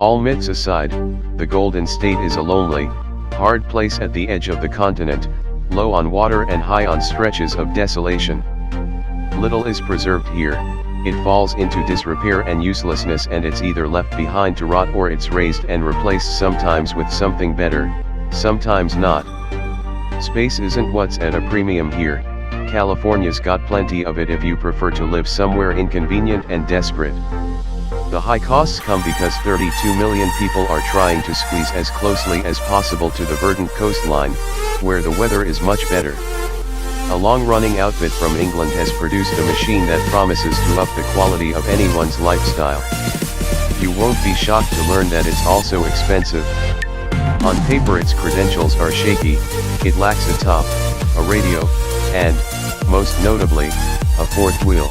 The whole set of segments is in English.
All myths aside, the Golden State is a lonely, hard place at the edge of the continent, low on water and high on stretches of desolation. Little is preserved here, it falls into disrepair and uselessness, and it's either left behind to rot or it's razed and replaced, sometimes with something better, sometimes not. Space isn't what's at a premium here. California's got plenty of it if you prefer to live somewhere inconvenient and desperate. The high costs come because 32 million people are trying to squeeze as closely as possible to the verdant coastline, where the weather is much better. A long-running outfit from England has produced a machine that promises to up the quality of anyone's lifestyle. You won't be shocked to learn that it's also expensive. On paper its credentials are shaky, it lacks a top, a radio, and, most notably, a fourth wheel.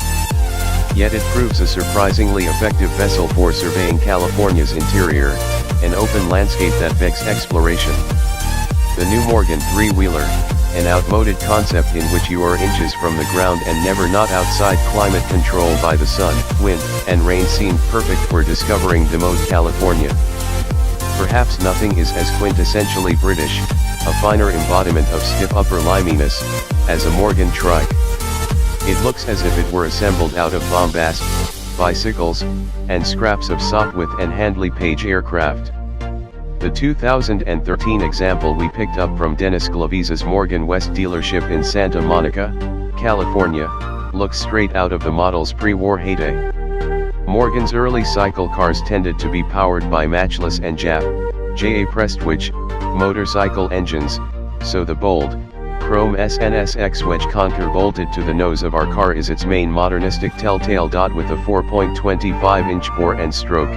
Yet it proves a surprisingly effective vessel for surveying California's interior, an open landscape that begs exploration. The new Morgan three-wheeler, an outmoded concept in which you are inches from the ground and never not outside, climate control by the sun, wind, and rain, seemed perfect for discovering remote California. Perhaps nothing is as quintessentially British, a finer embodiment of stiff upper liminess, as a Morgan trike. It looks as if it were assembled out of bombast, bicycles, and scraps of Sopwith and Handley Page aircraft. The 2013 example we picked up from Dennis Glavisa's Morgan West dealership in Santa Monica, California, looks straight out of the model's pre-war heyday. Morgan's early cycle cars tended to be powered by matchless and J.A. Prestwich motorcycle engines, so the bold, chrome SNSX wedge conker bolted to the nose of our car is its main modernistic telltale. With a 4.25-inch bore and stroke,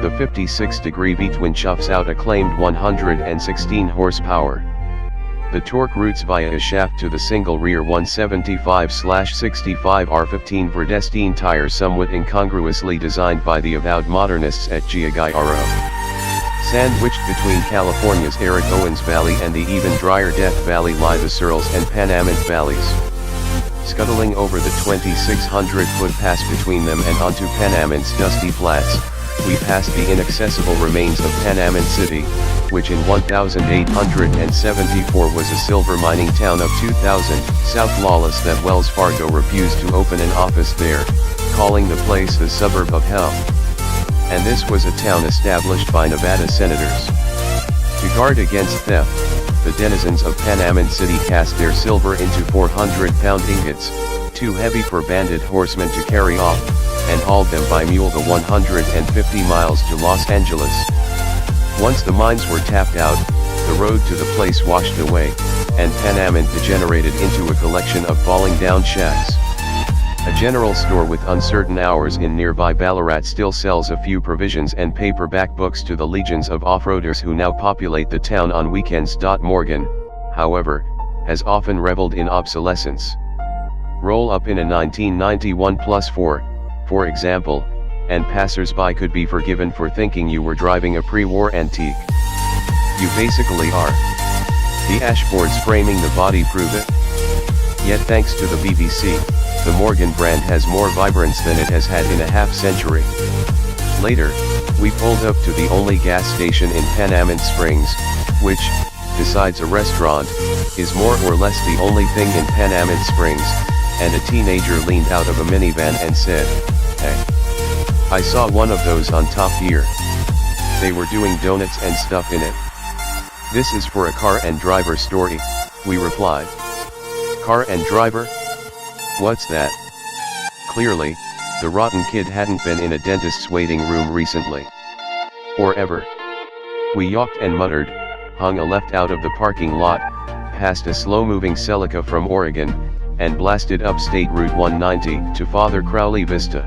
the 56-degree V-twin chuffs out acclaimed 116 horsepower. The torque routes via a shaft to the single rear 175/65 R15 Verdestine tire, somewhat incongruously designed by the avowed modernists at Giugiaro. Sandwiched between California's arid Owens Valley and the even drier Death Valley lie the Searles and Panamint valleys. Scuttling over the 2,600-foot pass between them and onto Panamint's dusty flats, we pass the inaccessible remains of Panamint City, which in 1874 was a silver mining town of 2,000, South Lawless, that Wells Fargo refused to open an office there, calling the place the suburb of hell. And this was a town established by Nevada senators. To guard against theft, the denizens of Panamint City cast their silver into 400-pound ingots, too heavy for bandit horsemen to carry off, and hauled them by mule the 150 miles to Los Angeles. Once the mines were tapped out, the road to the place washed away, and Panamint degenerated into a collection of falling down shacks. A general store with uncertain hours in nearby Ballarat still sells a few provisions and paperback books to the legions of off-roaders who now populate the town on weekends. Morgan, however, has often reveled in obsolescence. Roll up in a 1991 Plus 4, for example, and passers-by could be forgiven for thinking you were driving a pre-war antique. You basically are. The ashboards framing the body prove it. Yet thanks to the BBC, the Morgan brand has more vibrance than it has had in a half-century. Later, we pulled up to the only gas station in Panamint Springs, which, besides a restaurant, is more or less the only thing in Panamint Springs, and a teenager leaned out of a minivan and said, "Hey. I saw one of those on Top Gear. They were doing donuts and stuff in it." "This is for a car and driver story," we replied. "Car and driver? What's that?" Clearly, the rotten kid hadn't been in a dentist's waiting room recently. Or ever. We yawked and muttered, hung a left out of the parking lot, past a slow-moving Celica from Oregon, and blasted up State Route 190 to Father Crowley Vista.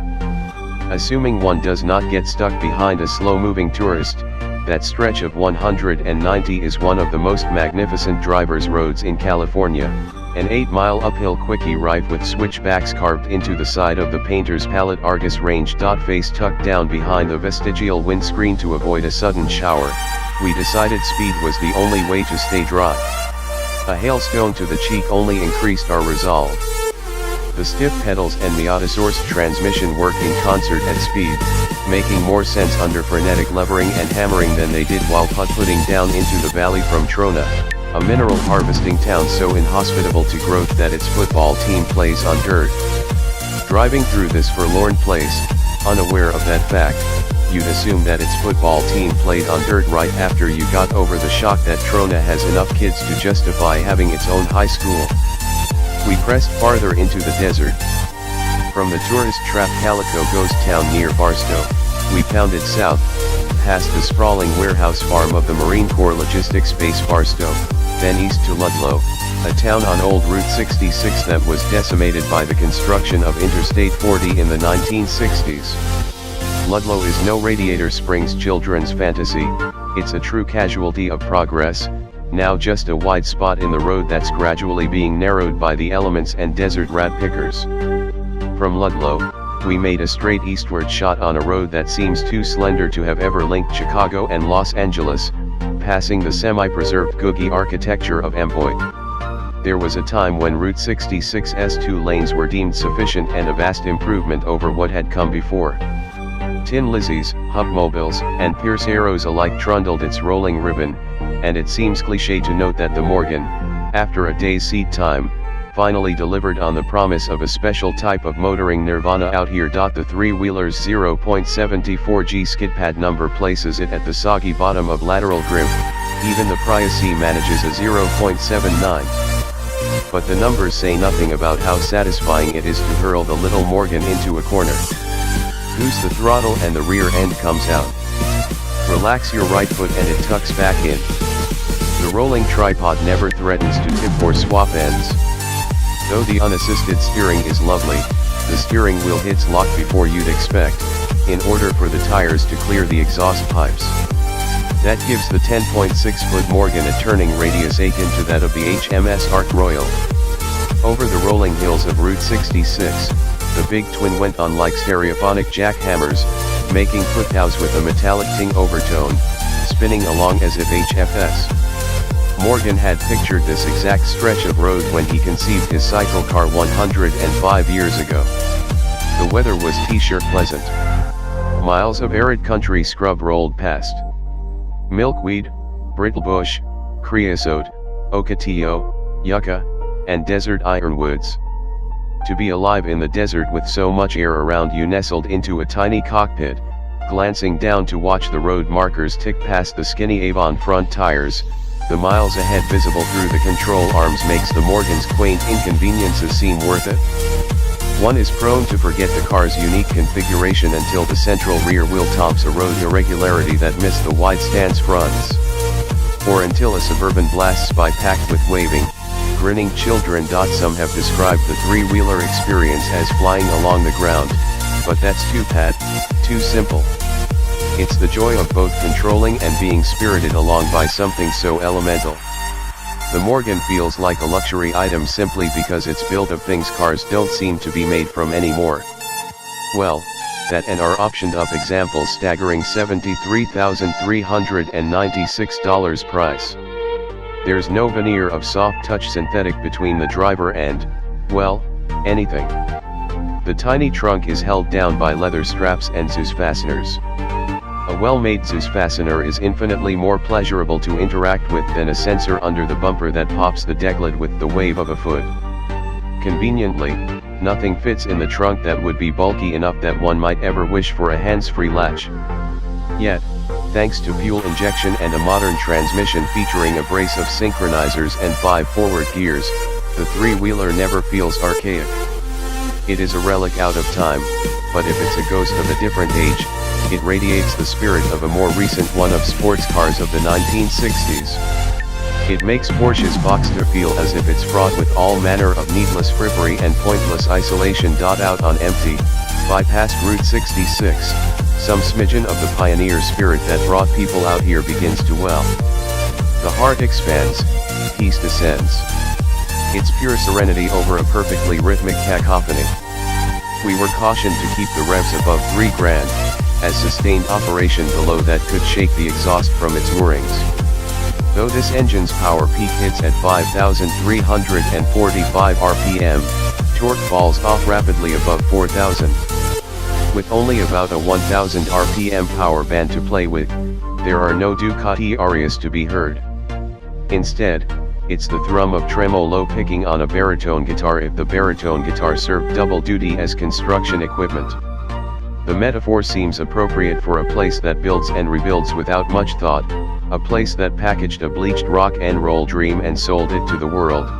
Assuming one does not get stuck behind a slow-moving tourist, that stretch of 190 is one of the most magnificent driver's roads in California, an 8-mile uphill quickie rife with switchbacks carved into the side of the painter's palette. Argus range. Face tucked down behind the vestigial windscreen to avoid a sudden shower, we decided speed was the only way to stay dry. A hailstone to the cheek only increased our resolve. The stiff pedals and the auto-sourced transmission work in concert at speed, making more sense under frenetic levering and hammering than they did while putt-putting down into the valley from Trona, a mineral harvesting town so inhospitable to growth that its football team plays on dirt. Driving through this forlorn place, unaware of that fact, you'd assume that its football team played on dirt right after you got over the shock that Trona has enough kids to justify having its own high school. We pressed farther into the desert. From the tourist-trap Calico ghost town near Barstow, we pounded south, past the sprawling warehouse farm of the Marine Corps Logistics Base Barstow, then east to Ludlow, a town on old Route 66 that was decimated by the construction of Interstate 40 in the 1960s. Ludlow is no Radiator Springs children's fantasy, it's a true casualty of progress, now just a wide spot in the road that's gradually being narrowed by the elements and desert rat pickers. From Ludlow, we made a straight eastward shot on a road that seems too slender to have ever linked Chicago and Los Angeles, passing the semi-preserved Googie architecture of Amboy. There was a time when Route 66's 2 lanes were deemed sufficient and a vast improvement over what had come before. Tin Lizzies, Hupmobiles, and Pierce Arrows alike trundled its rolling ribbon, and it seems cliché to note that the Morgan, after a day's seat time, finally delivered on the promise of a special type of motoring nirvana out here. The three-wheeler's 0.74G skidpad number places it at the soggy bottom of lateral grim, even the Prius C manages a 0.79. But the numbers say nothing about how satisfying it is to hurl the little Morgan into a corner. Goose the throttle and the rear end comes out. Relax your right foot and it tucks back in. The rolling tripod never threatens to tip or swap ends. Though the unassisted steering is lovely, the steering wheel hits lock before you'd expect, in order for the tires to clear the exhaust pipes. That gives the 10.6-foot Morgan a turning radius akin to that of the HMS Ark Royal. Over the rolling hills of Route 66, the big twin went on like stereophonic jackhammers, making foothouse with a metallic ting overtone, spinning along as if HFS. Morgan had pictured this exact stretch of road when he conceived his cycle car 105 years ago. The weather was t-shirt pleasant. Miles of arid country scrub rolled past. Milkweed, brittlebush, creosote, ocotillo, yucca, and desert ironwoods. To be alive in the desert with so much air around you nestled into a tiny cockpit, glancing down to watch the road markers tick past the skinny Avon front tires, the miles ahead visible through the control arms makes the Morgan's quaint inconveniences seem worth it. One is prone to forget the car's unique configuration until the central rear wheel tops a road irregularity that missed the wide stance fronts. Or until a suburban blasts by packed with waving, grinning children. Some have described the three-wheeler experience as flying along the ground, but that's too simple. It's the joy of both controlling and being spirited along by something so elemental. The Morgan feels like a luxury item simply because it's built of things cars don't seem to be made from anymore. Well, that and our optioned up examples staggering $73,396 price. There's no veneer of soft touch synthetic between the driver and, well, anything. The tiny trunk is held down by leather straps and Zeus fasteners. A well-made Zeus fastener is infinitely more pleasurable to interact with than a sensor under the bumper that pops the decklid with the wave of a foot. Conveniently, nothing fits in the trunk that would be bulky enough that one might ever wish for a hands-free latch. Yet, thanks to fuel injection and a modern transmission featuring a brace of synchronizers and 5 forward gears, the three-wheeler never feels archaic. It is a relic out of time, but if it's a ghost of a different age, it radiates the spirit of a more recent one of sports cars of the 1960s. It makes Porsche's Boxster feel as if it's fraught with all manner of needless frippery and pointless isolation. Out on empty, bypassed Route 66, some smidgen of the pioneer spirit that brought people out here begins to well. The heart expands, peace descends. It's pure serenity over a perfectly rhythmic cacophony. We were cautioned to keep the revs above 3 grand, as sustained operation below that could shake the exhaust from its moorings. Though this engine's power peak hits at 5,345 RPM, short falls off rapidly above 4,000. With only about a 1,000 RPM power band to play with, there are no Ducati arias to be heard. Instead, it's the thrum of tremolo picking on a baritone guitar if the baritone guitar served double duty as construction equipment. The metaphor seems appropriate for a place that builds and rebuilds without much thought, a place that packaged a bleached rock and roll dream and sold it to the world.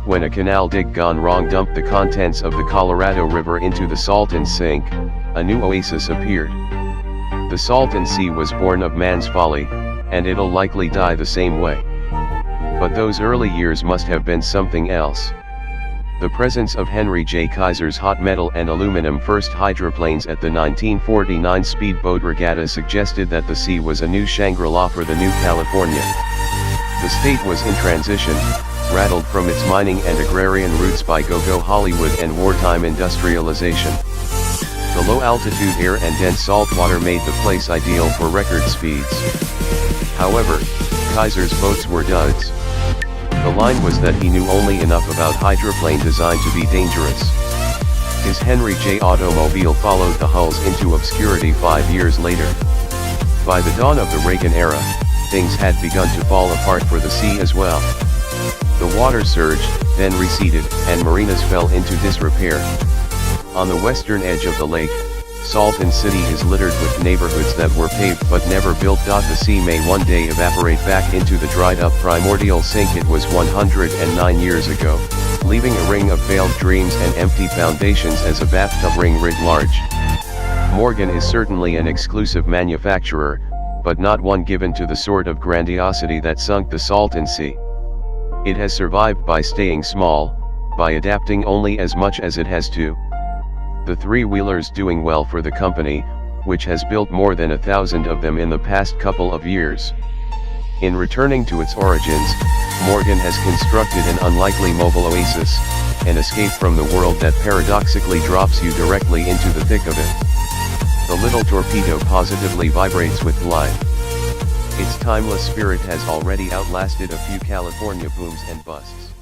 When a canal dig gone wrong dumped the contents of the Colorado River into the Salton Sink, a new oasis appeared. The Salton Sea was born of man's folly, and it'll likely die the same way. But those early years must have been something else. The presence of Henry J. Kaiser's hot metal and aluminum first hydroplanes at the 1949 speedboat regatta suggested that the sea was a new Shangri-La for the new California. The state was in transition, rattled from its mining and agrarian roots by go-go Hollywood and wartime industrialization. The low-altitude air and dense salt water made the place ideal for record speeds. However, Kaiser's boats were duds. The line was that he knew only enough about hydroplane design to be dangerous. His Henry J. automobile followed the hulls into obscurity 5 years later. By the dawn of the Reagan era, things had begun to fall apart for the sea as well. The water surged, then receded, and marinas fell into disrepair. On the western edge of the lake, Salton City is littered with neighborhoods that were paved but never built. The sea may one day evaporate back into the dried-up primordial sink it was 109 years ago, leaving a ring of failed dreams and empty foundations as a bathtub ring writ large. Morgan is certainly an exclusive manufacturer, but not one given to the sort of grandiosity that sunk the Salton Sea. It has survived by staying small, by adapting only as much as it has to. The three-wheeler's doing well for the company, which has built more than 1,000 of them in the past couple of years. In returning to its origins, Morgan has constructed an unlikely mobile oasis, an escape from the world that paradoxically drops you directly into the thick of it. The little torpedo positively vibrates with life. Its timeless spirit has already outlasted a few California booms and busts.